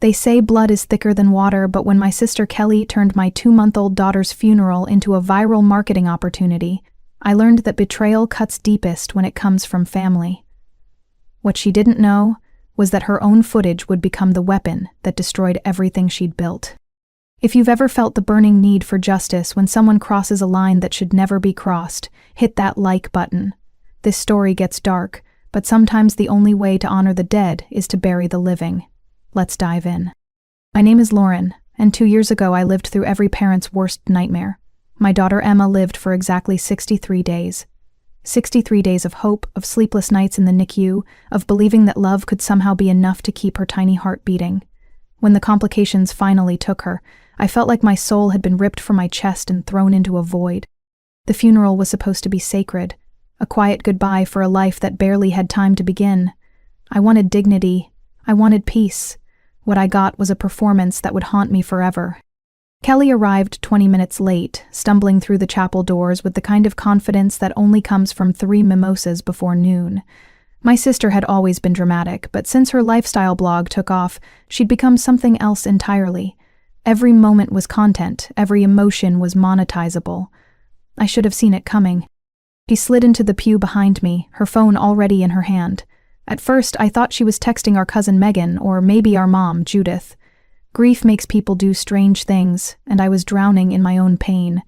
They say blood is thicker than water, but when my sister Kelly turned my 2-month-old daughter's funeral into a viral marketing opportunity, I learned that betrayal cuts deepest when it comes from family. What she didn't know was that her own footage would become the weapon that destroyed everything she'd built. If you've ever felt the burning need for justice when someone crosses a line that should never be crossed, hit that like button. This story gets dark, but sometimes the only way to honor the dead is to bury the living. Let's dive in. My name is Lauren, and 2 years ago I lived through every parent's worst nightmare. My daughter Emma lived for exactly 63 days. 63 days of hope, of sleepless nights in the NICU, of believing that love could somehow be enough to keep her tiny heart beating. When the complications finally took her, I felt like my soul had been ripped from my chest and thrown into a void. The funeral was supposed to be sacred, a quiet goodbye for a life that barely had time to begin. I wanted dignity. I wanted peace. What I got was a performance that would haunt me forever. Kelly arrived 20 minutes late, stumbling through the chapel doors with the kind of confidence that only comes from 3 mimosas before noon. My sister had always been dramatic, but since her lifestyle blog took off, she'd become something else entirely. Every moment was content, every emotion was monetizable. I should have seen it coming. She slid into the pew behind me, her phone already in her hand. At first, I thought she was texting our cousin Megan, or maybe our mom, Judith. Grief makes people do strange things, and I was drowning in my own pain.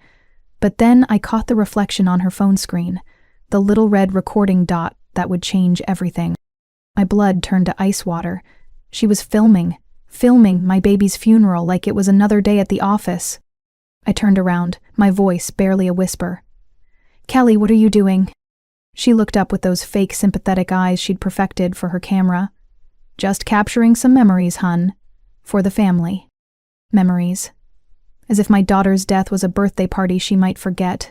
But then I caught the reflection on her phone screen, the little red recording dot that would change everything. My blood turned to ice water. She was filming my baby's funeral like it was another day at the office. I turned around, my voice barely a whisper. "Kelly, what are you doing?" She looked up with those fake sympathetic eyes she'd perfected for her camera. "Just capturing some memories, hun. For the family." Memories. As if my daughter's death was a birthday party she might forget.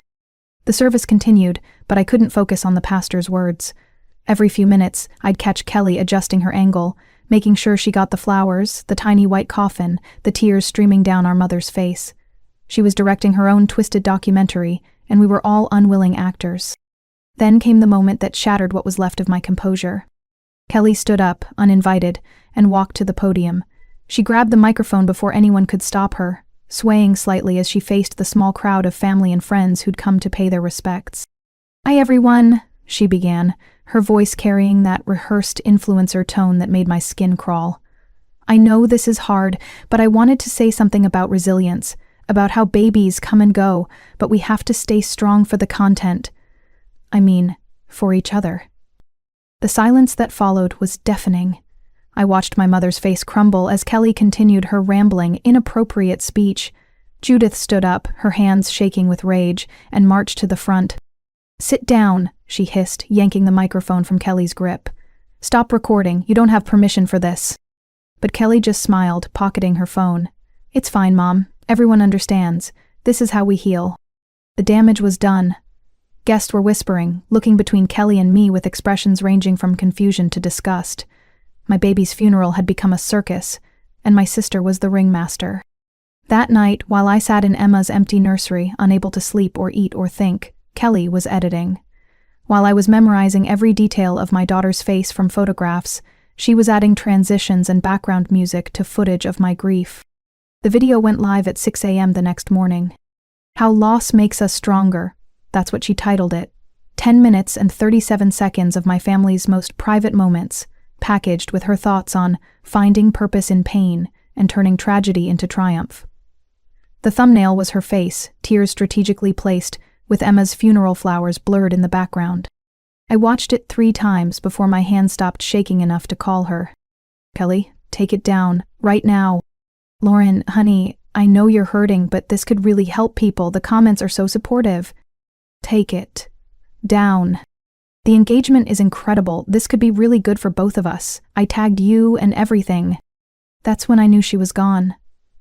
The service continued, but I couldn't focus on the pastor's words. Every few minutes, I'd catch Kelly adjusting her angle, making sure she got the flowers, the tiny white coffin, the tears streaming down our mother's face. She was directing her own twisted documentary, and we were all unwilling actors. Then came the moment that shattered what was left of my composure. Kelly stood up, uninvited, and walked to the podium. She grabbed the microphone before anyone could stop her, swaying slightly as she faced the small crowd of family and friends who'd come to pay their respects. "Hi everyone," she began, her voice carrying that rehearsed influencer tone that made my skin crawl. "I know this is hard, but I wanted to say something about resilience, about how babies come and go, but we have to stay strong for the content. I mean, for each other." The silence that followed was deafening. I watched my mother's face crumble as Kelly continued her rambling, inappropriate speech. Judith stood up, her hands shaking with rage, and marched to the front. "Sit down," she hissed, yanking the microphone from Kelly's grip. "Stop recording, you don't have permission for this." But Kelly just smiled, pocketing her phone. "It's fine, Mom. Everyone understands. This is how we heal." The damage was done. Guests were whispering, looking between Kelly and me with expressions ranging from confusion to disgust. My baby's funeral had become a circus, and my sister was the ringmaster. That night, while I sat in Emma's empty nursery, unable to sleep or eat or think, Kelly was editing. While I was memorizing every detail of my daughter's face from photographs, she was adding transitions and background music to footage of my grief. The video went live at 6 a.m. the next morning. "How Loss Makes Us Stronger," that's what she titled it. 10 minutes and 37 seconds of my family's most private moments, packaged with her thoughts on finding purpose in pain and turning tragedy into triumph. The thumbnail was her face, tears strategically placed, with Emma's funeral flowers blurred in the background. I watched it 3 times before my hand stopped shaking enough to call her. "Kelly, take it down, right now." "Lauren, honey, I know you're hurting, but this could really help people. The comments are so supportive." "Take it down. The engagement is incredible. This could be really good for both of us. I tagged you and everything." That's when I knew she was gone.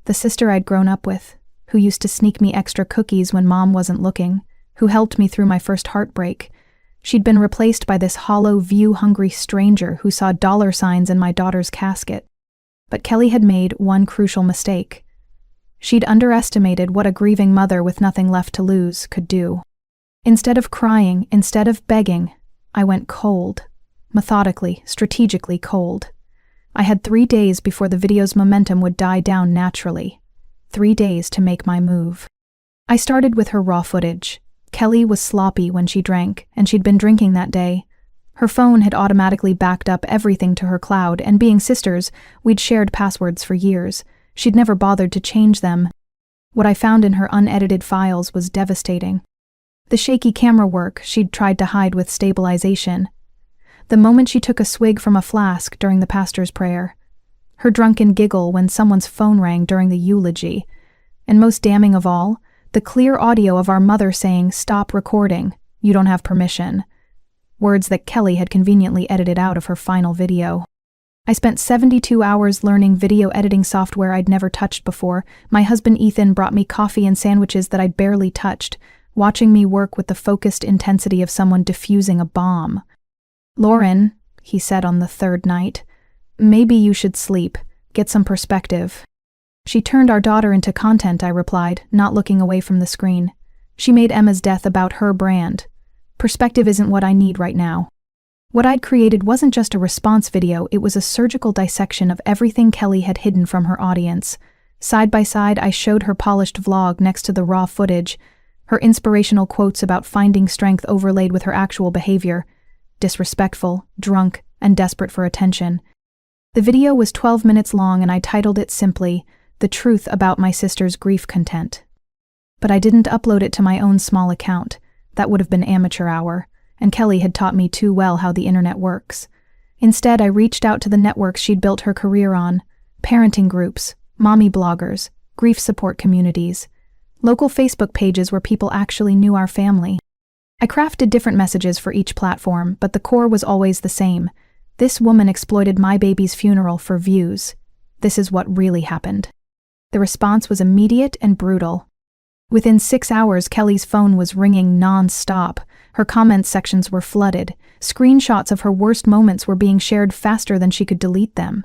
The sister I'd grown up with, who used to sneak me extra cookies when Mom wasn't looking, who helped me through my first heartbreak. She'd been replaced by this hollow, view-hungry stranger who saw dollar signs in my daughter's casket. But Kelly had made one crucial mistake. She'd underestimated what a grieving mother with nothing left to lose could do. Instead of crying, instead of begging, I went cold. Methodically, strategically cold. I had 3 days before the video's momentum would die down naturally. 3 days to make my move. I started with her raw footage. Kelly was sloppy when she drank, and she'd been drinking that day. Her phone had automatically backed up everything to her cloud, and being sisters, we'd shared passwords for years. She'd never bothered to change them. What I found in her unedited files was devastating. The shaky camera work she'd tried to hide with stabilization. The moment she took a swig from a flask during the pastor's prayer. Her drunken giggle when someone's phone rang during the eulogy. And most damning of all, the clear audio of our mother saying, "Stop recording, you don't have permission." Words that Kelly had conveniently edited out of her final video. I spent 72 hours learning video editing software I'd never touched before. My husband Ethan brought me coffee and sandwiches that I'd barely touched, watching me work with the focused intensity of someone defusing a bomb. "Lauren," he said on the 3rd night, "maybe you should sleep, get some perspective." "She turned our daughter into content," I replied, not looking away from the screen. "She made Emma's death about her brand. Perspective isn't what I need right now." What I'd created wasn't just a response video, it was a surgical dissection of everything Kelly had hidden from her audience. Side by side, I showed her polished vlog next to the raw footage, her inspirational quotes about finding strength overlaid with her actual behavior. Disrespectful, drunk, and desperate for attention. The video was 12 minutes long and I titled it simply, "The Truth About My Sister's Grief Content." But I didn't upload it to my own small account. That would have been amateur hour, and Kelly had taught me too well how the internet works. Instead, I reached out to the networks she'd built her career on, parenting groups, mommy bloggers, grief support communities, local Facebook pages where people actually knew our family. I crafted different messages for each platform, but the core was always the same. This woman exploited my baby's funeral for views. This is what really happened. The response was immediate and brutal. Within 6 hours, Kelly's phone was ringing non-stop. Her comments sections were flooded. Screenshots of her worst moments were being shared faster than she could delete them.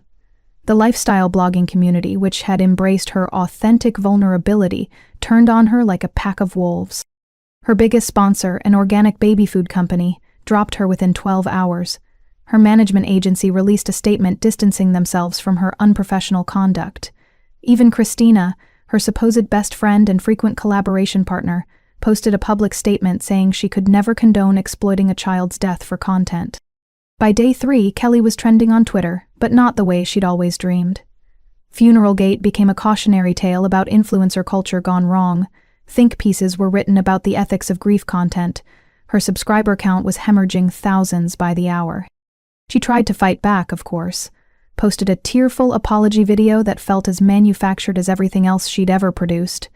The lifestyle blogging community, which had embraced her authentic vulnerability, turned on her like a pack of wolves. Her biggest sponsor, an organic baby food company, dropped her within 12 hours. Her management agency released a statement distancing themselves from her unprofessional conduct. Even Christina, her supposed best friend and frequent collaboration partner, posted a public statement saying she could never condone exploiting a child's death for content. By day 3, Kelly was trending on Twitter, but not the way she'd always dreamed. Funeralgate became a cautionary tale about influencer culture gone wrong. Think pieces were written about the ethics of grief content. Her subscriber count was hemorrhaging thousands by the hour. She tried to fight back, of course. Posted a tearful apology video that felt as manufactured as everything else she'd ever produced.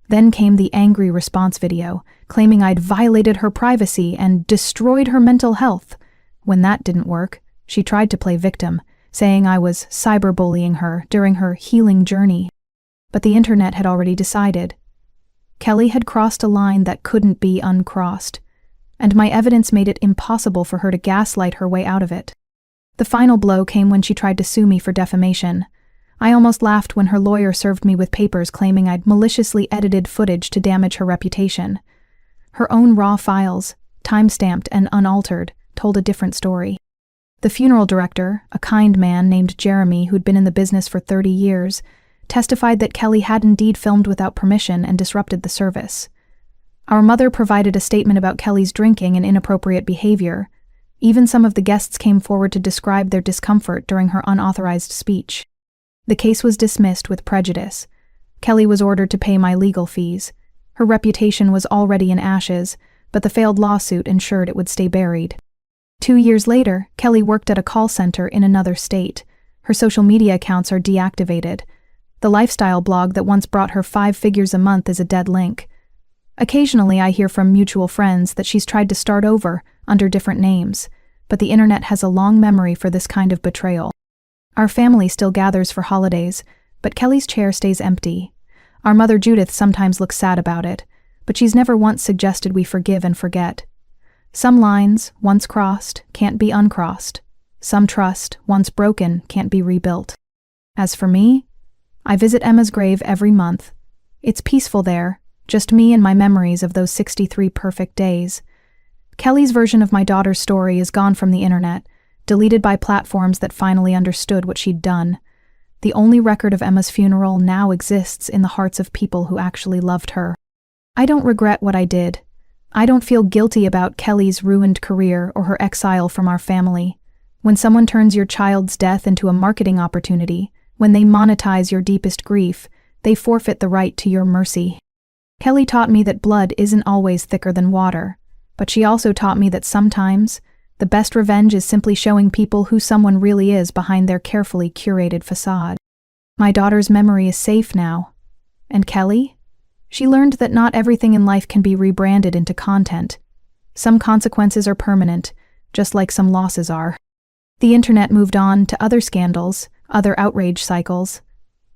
Then came the angry response video, claiming I'd violated her privacy and destroyed her mental health. When that didn't work, she tried to play victim, saying I was cyberbullying her during her healing journey. But the internet had already decided. Kelly had crossed a line that couldn't be uncrossed, and my evidence made it impossible for her to gaslight her way out of it. The final blow came when she tried to sue me for defamation. I almost laughed when her lawyer served me with papers claiming I'd maliciously edited footage to damage her reputation. Her own raw files, time-stamped and unaltered, told a different story. The funeral director, a kind man named Jeremy who'd been in the business for 30 years, testified that Kelly had indeed filmed without permission and disrupted the service. Our mother provided a statement about Kelly's drinking and inappropriate behavior. Even some of the guests came forward to describe their discomfort during her unauthorized speech. The case was dismissed with prejudice. Kelly was ordered to pay my legal fees. Her reputation was already in ashes, but the failed lawsuit ensured it would stay buried. 2 years later, Kelly worked at a call center in another state. Her social media accounts are deactivated. The lifestyle blog that once brought her 5 figures a month is a dead link. Occasionally I hear from mutual friends that she's tried to start over under different names, but the internet has a long memory for this kind of betrayal. Our family still gathers for holidays, but Kelly's chair stays empty. Our mother Judith sometimes looks sad about it, but she's never once suggested we forgive and forget. Some lines, once crossed, can't be uncrossed. Some trust, once broken, can't be rebuilt. As for me, I visit Emma's grave every month. It's peaceful there, just me and my memories of those 63 perfect days. Kelly's version of my daughter's story is gone from the internet, deleted by platforms that finally understood what she'd done. The only record of Emma's funeral now exists in the hearts of people who actually loved her. I don't regret what I did. I don't feel guilty about Kelly's ruined career or her exile from our family. When someone turns your child's death into a marketing opportunity, when they monetize your deepest grief, they forfeit the right to your mercy. Kelly taught me that blood isn't always thicker than water, but she also taught me that sometimes the best revenge is simply showing people who someone really is behind their carefully curated facade. My daughter's memory is safe now. And Kelly? She learned that not everything in life can be rebranded into content. Some consequences are permanent, just like some losses are. The internet moved on to other scandals, other outrage cycles.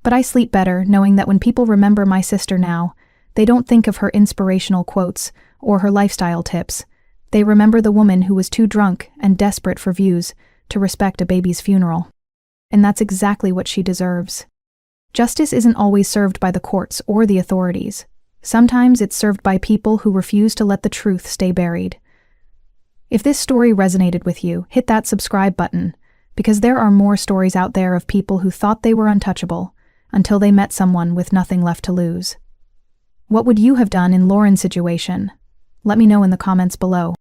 But I sleep better knowing that when people remember my sister now, they don't think of her inspirational quotes or her lifestyle tips. They remember the woman who was too drunk and desperate for views to respect a baby's funeral. And that's exactly what she deserves. Justice isn't always served by the courts or the authorities. Sometimes it's served by people who refuse to let the truth stay buried. If this story resonated with you, hit that subscribe button, because there are more stories out there of people who thought they were untouchable until they met someone with nothing left to lose. What would you have done in Lauren's situation? Let me know in the comments below.